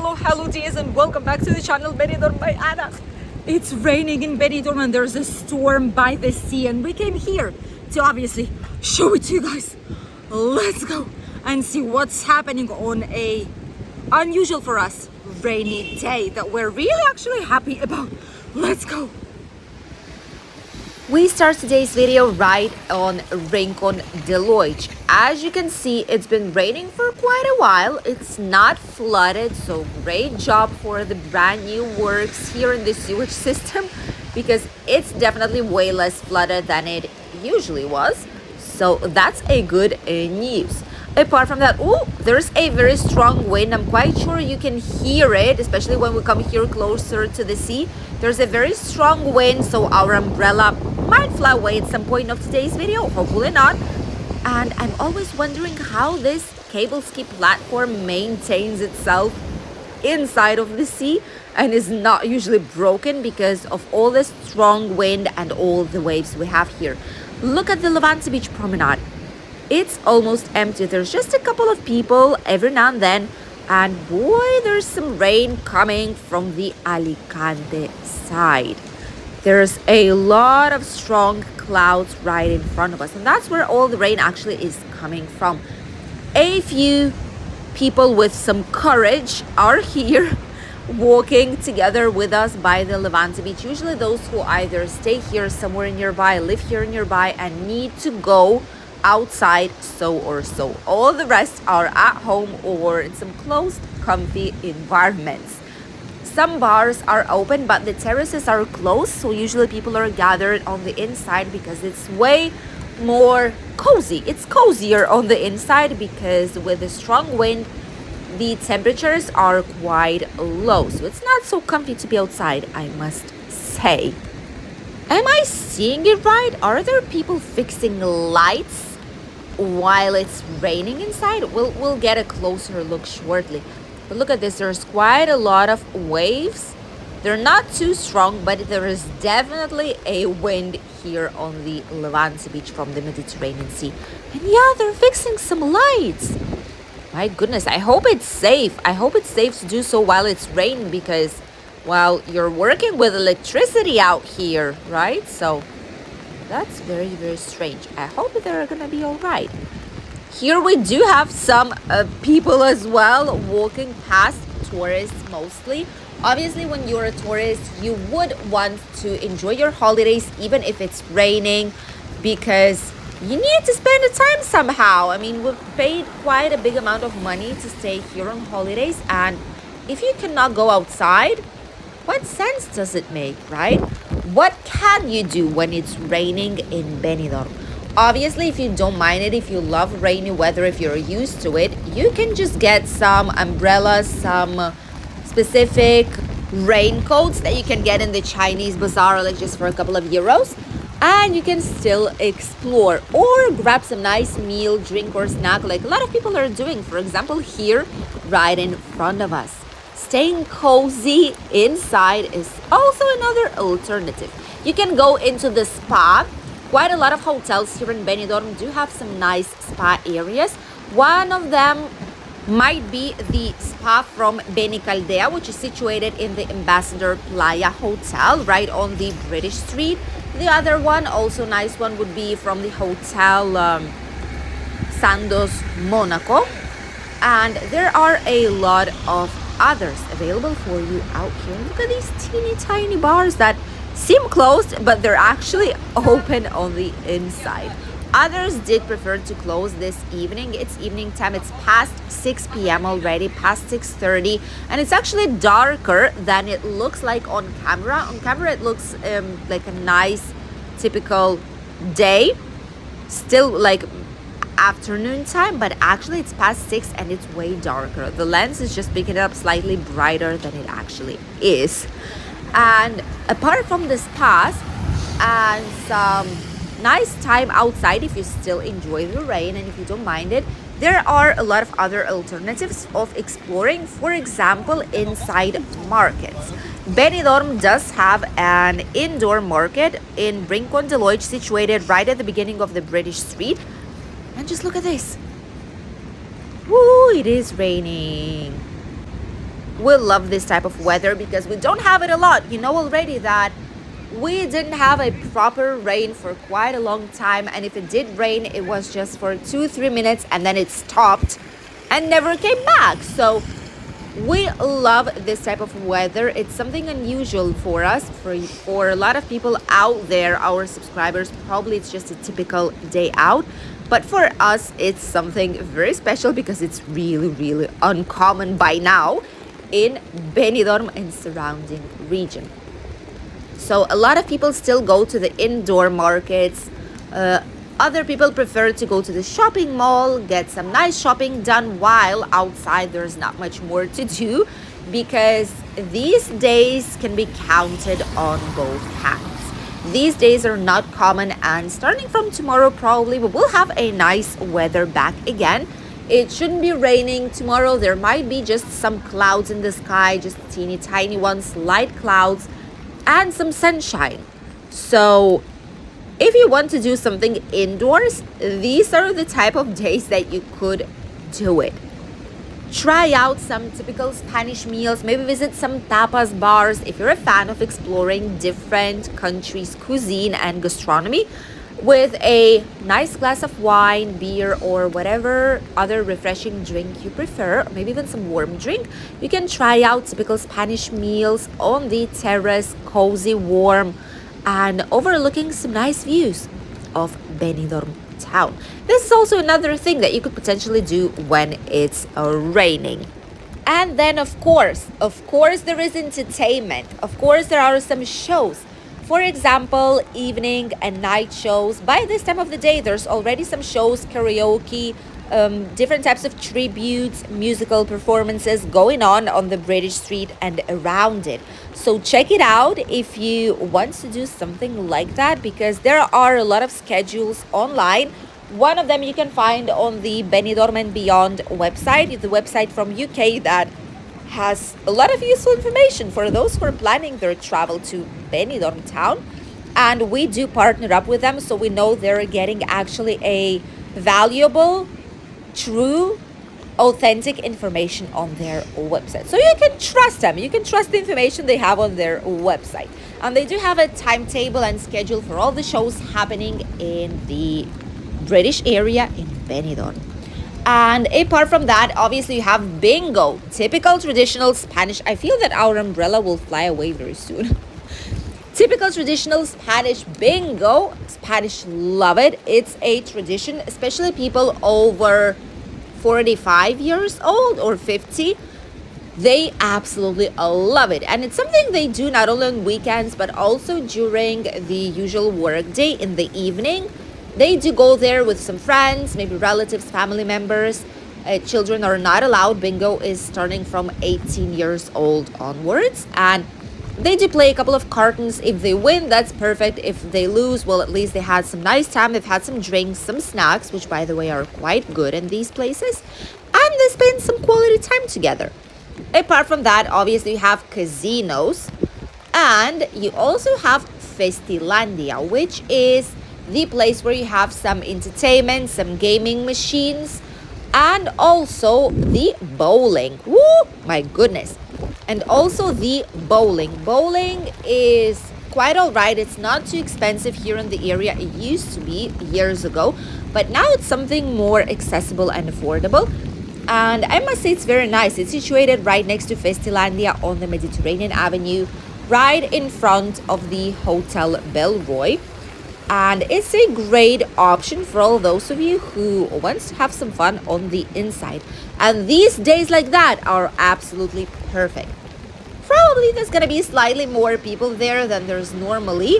Hello dears, and welcome back to the channel Benidorm by Anna. It's raining in Benidorm and there's a storm by the sea, and we came here to obviously show it to you guys. Let's go and see what's happening on a unusual for us rainy day that we're really actually happy about. Let's go. We start today's video right on Rincon de Loix. As you can see, it's been raining for quite a while. It's not flooded, so great job for the brand new works here in the sewage system, because it's definitely way less flooded than it usually was. So that's a good news. Apart from that, there's a very strong wind. I'm quite sure you can hear it, especially when we come here closer to the sea. There's a very strong wind, so our umbrella might fly away at some point of today's video, hopefully not. And I'm always wondering how this cable ski platform maintains itself inside of the sea and is not usually broken because of all the strong wind and all the waves we have here. Look at the Levante Beach promenade. It's almost empty. There's just a couple of people every now and then, and boy, there's some rain coming from the Alicante side. There's a lot of strong clouds right in front of us, and that's where all the rain actually is coming from. A few people with some courage are here walking together with us by the Levante Beach. Usually those who either stay here somewhere nearby, live here nearby, and need to go outside so or so. All the rest are at home or in some closed, comfy environments. Some bars are open, but the terraces are closed, so usually people are gathered on the inside because it's way more cozy. It's cozier on the inside because with the strong wind, the temperatures are quite low, so it's not so comfy to be outside, I must say. Am I seeing it right? Are there people fixing lights while it's raining inside? We'll get a closer look shortly. But look at this, there's quite a lot of waves. They're not too strong, but there is definitely a wind here on the Levante Beach from the Mediterranean Sea. And yeah, they're fixing some lights. My goodness, I hope it's safe. I hope it's safe to do so while it's raining because, well, you're working with electricity out here, right? So that's very, very strange. I hope they're gonna be all right. Here we do have some people as well walking past, tourists mostly. Obviously, when you're a tourist, you would want to enjoy your holidays even if it's raining because you need to spend the time somehow. I mean, we've paid quite a big amount of money to stay here on holidays, and if you cannot go outside, what sense does it make, right? What can you do when it's raining in Benidorm? Obviously, if you don't mind it, if you love rainy weather, if you're used to it, you can just get some umbrellas, some specific raincoats that you can get in the Chinese bazaar, like just for a couple of euros, and you can still explore or grab some nice meal, drink, or snack like a lot of people are doing, for example, here right in front of us. Staying cozy inside is also another alternative. You can go into the spa. Quite a lot of hotels here in Benidorm do have some nice spa areas. One of them might be the spa from Benicaldea, which is situated in the Ambassador Playa Hotel right on the British Street. The other one, also nice one, would be from the Hotel Sandos Monaco. And there are a lot of others available for you out here. Look at these teeny tiny bars that seem closed, but they're actually open on the inside. Others did prefer to close this evening. It's evening time. It's past 6 p.m. already, past 6:30, and it's actually darker than it looks like on camera. On camera, it looks like a nice, typical day, still like afternoon time, but actually it's past 6 and it's way darker. The lens is just picking it up slightly brighter than it actually is. And apart from the spas and some nice time outside, if you still enjoy the rain and if you don't mind it, there are a lot of other alternatives of exploring. For example, inside markets. Benidorm does have an indoor market in Rincon de Loix, situated right at the beginning of the British Street. And just look at this. Woo, it is raining. We love this type of weather because we don't have it a lot. You know already that we didn't have a proper rain for quite a long time, and if it did rain, it was just for 2-3 minutes and then it stopped and never came back. So we love this type of weather. It's something unusual for us. For a lot of people out there, our subscribers, probably it's just a typical day out. But for us, it's something very special because it's really, really uncommon by now in Benidorm and surrounding region. So a lot of people still go to the indoor markets. Other people prefer to go to the shopping mall, get some nice shopping done, while outside there's not much more to do because these days can be counted on both hands. These days are not common, and starting from tomorrow probably we will have a nice weather back again. It shouldn't be raining tomorrow. There might be just some clouds in the sky, just teeny tiny ones, light clouds, and some sunshine. So if you want to do something indoors, these are the type of days that you could do it. Try out some typical Spanish meals, maybe visit some tapas bars if you're a fan of exploring different countries' cuisine and gastronomy. With a nice glass of wine, beer, or whatever other refreshing drink you prefer, maybe even some warm drink, you can try out typical Spanish meals on the terrace, cozy, warm, and overlooking some nice views of Benidorm town. This is also another thing that you could potentially do when it's raining. And then of course there is entertainment. Of course there are some shows. For example, evening and night shows. By this time of the day, there's already some shows, karaoke, different types of tributes, musical performances going on the British street and around it. So check it out if you want to do something like that, because there are a lot of schedules online. One of them you can find on the Benidorm and Beyond website. It's the website from UK that has a lot of useful information for those who are planning their travel to Benidorm town. And we do partner up with them, so we know they're getting actually a valuable, true, authentic information on their website. So you can trust them. You can trust the information they have on their website. And they do have a timetable and schedule for all the shows happening in the British area in Benidorm. And apart from that, obviously you have bingo, typical traditional Spanish. I feel that our umbrella will fly away very soon. Typical traditional Spanish bingo. Spanish love it. It's a tradition, especially people over 45 years old or 50. They absolutely love it. And it's something they do not only on weekends, but also during the usual work day in the evening. They do go there with some friends, maybe relatives, family members. Children are not allowed. Bingo is starting from 18 years old onwards. And they do play a couple of cartons. If they win, that's perfect. If they lose, well, at least they had some nice time. They've had some drinks, some snacks, which, by the way, are quite good in these places. And they spend some quality time together. Apart from that, obviously, you have casinos. And you also have Festilandia, which is the place where you have some entertainment, some gaming machines, and also the bowling. Woo! My goodness. And also the bowling. Bowling is quite all right. It's not too expensive here in the area. It used to be years ago, but now it's something more accessible and affordable. And I must say it's very nice. It's situated right next to Festilandia on the Mediterranean Avenue, right in front of the Hotel Belroy. And it's a great option for all those of you who want to have some fun on the inside. And these days like that are absolutely perfect. Probably there's going to be slightly more people there than there's normally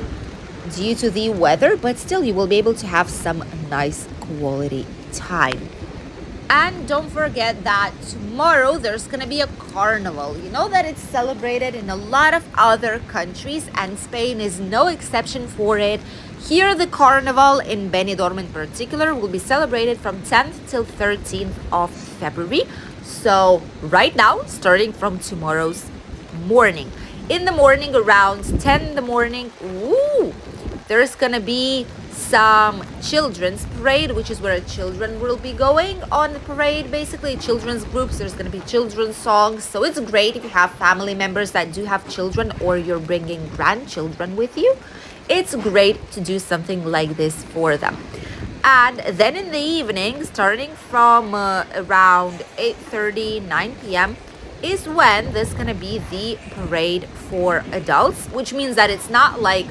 due to the weather, but still you will be able to have some nice quality time. And don't forget that tomorrow there's going to be a carnival. You know that it's celebrated in a lot of other countries, and Spain is no exception for it. Here, the carnival in Benidorm in particular will be celebrated from 10th till 13th of February. So right now, starting from tomorrow's morning. In the morning, around 10 in the morning, there's gonna be some children's parade, which is where children will be going on the parade. Basically, children's groups, there's going to be children's songs. So it's great if you have family members that do have children, or you're bringing grandchildren with you. It's great to do something like this for them. And then in the evening, starting from around 8:30, 9 p.m., is when there's gonna be the parade for adults, which means that it's not like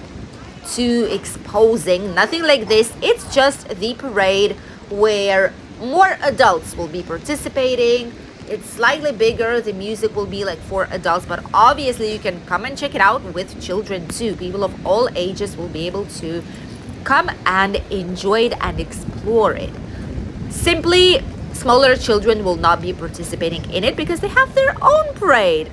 too exposing, nothing like this. It's just the parade where more adults will be participating. It's slightly bigger. The music will be like for adults, but obviously you can come and check it out with children too. People of all ages will be able to come and enjoy it and explore it. Simply, smaller children will not be participating in it because they have their own parade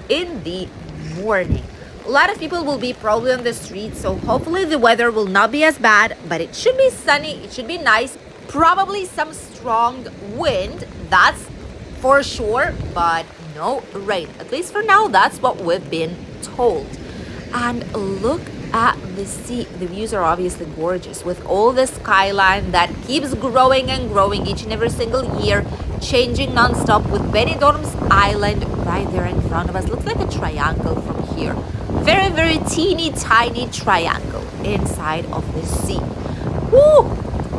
in the morning. A lot of people will be probably on the street, so hopefully the weather will not be as bad, but it should be sunny, it should be nice. Probably some strong wind, that's for sure, but no rain. At least for now, that's what we've been told. And look at the sea. The views are obviously gorgeous with all the skyline that keeps growing and growing each and every single year, changing non-stop, with Benidorm's island right there in front of us. Looks like a triangle from here. Very, very teeny tiny triangle inside of the sea. Woo!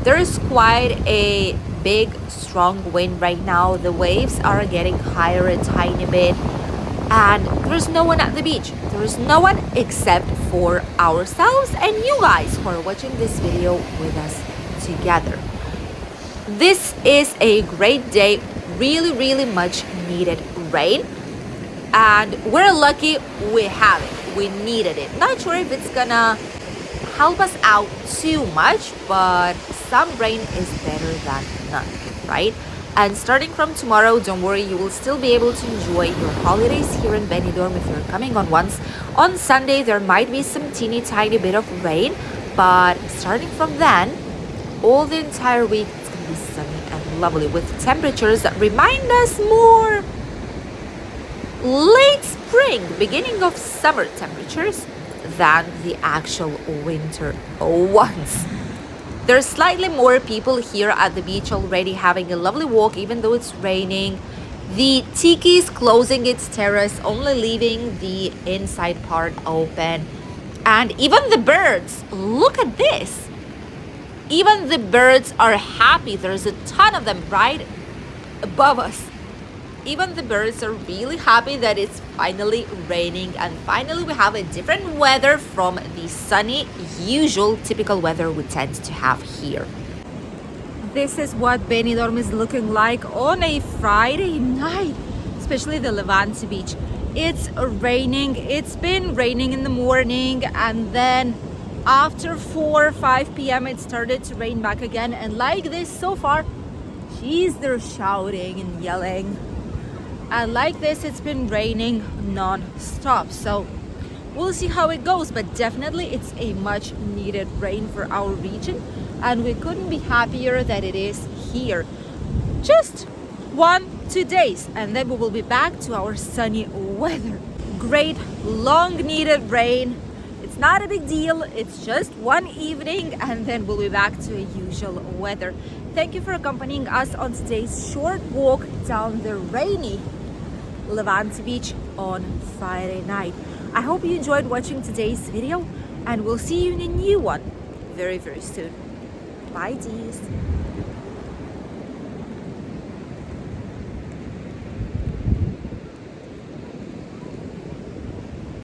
There is quite a big, strong wind right now. The waves are getting higher a tiny bit. And there's no one at the beach. There is no one except for ourselves and you guys who are watching this video with us together. This is a great day. Really, really much needed rain. And we're lucky we have it. We needed it. Not sure if it's gonna help us out too much, but some rain is better than none, right? And starting from tomorrow, don't worry, you will still be able to enjoy your holidays here in Benidorm if you're coming on once. On Sunday, there might be some teeny tiny bit of rain, but starting from then, all the entire week, it's going to be sunny and lovely with temperatures that remind us more late spring, beginning of summer temperatures than the actual winter ones. There's slightly more people here at the beach already having a lovely walk, even though it's raining. The tiki is closing its terrace, only leaving the inside part open. And even the birds, look at this. Even the birds are happy. There's a ton of them right above us. Even the birds are really happy that it's finally raining, and finally we have a different weather from the sunny, usual, typical weather we tend to have here. This is what Benidorm is looking like on a Friday night, especially the Levante Beach. It's raining. It's been raining in the morning, and then after 4 or 5 p.m. it started to rain back again, and like this so far, geez, they're shouting and yelling. And like this, it's been raining non-stop. So we'll see how it goes, but definitely it's a much needed rain for our region, and we couldn't be happier that it is here. Just 1-2 days, and then we will be back to our sunny weather. Great, long needed rain. It's not a big deal. It's just one evening, and then we'll be back to a usual weather. Thank you for accompanying us on today's short walk down the rainy Levante Beach on Friday night. I hope you enjoyed watching today's video, and we'll see you in a new one very, very soon. Bye, dears.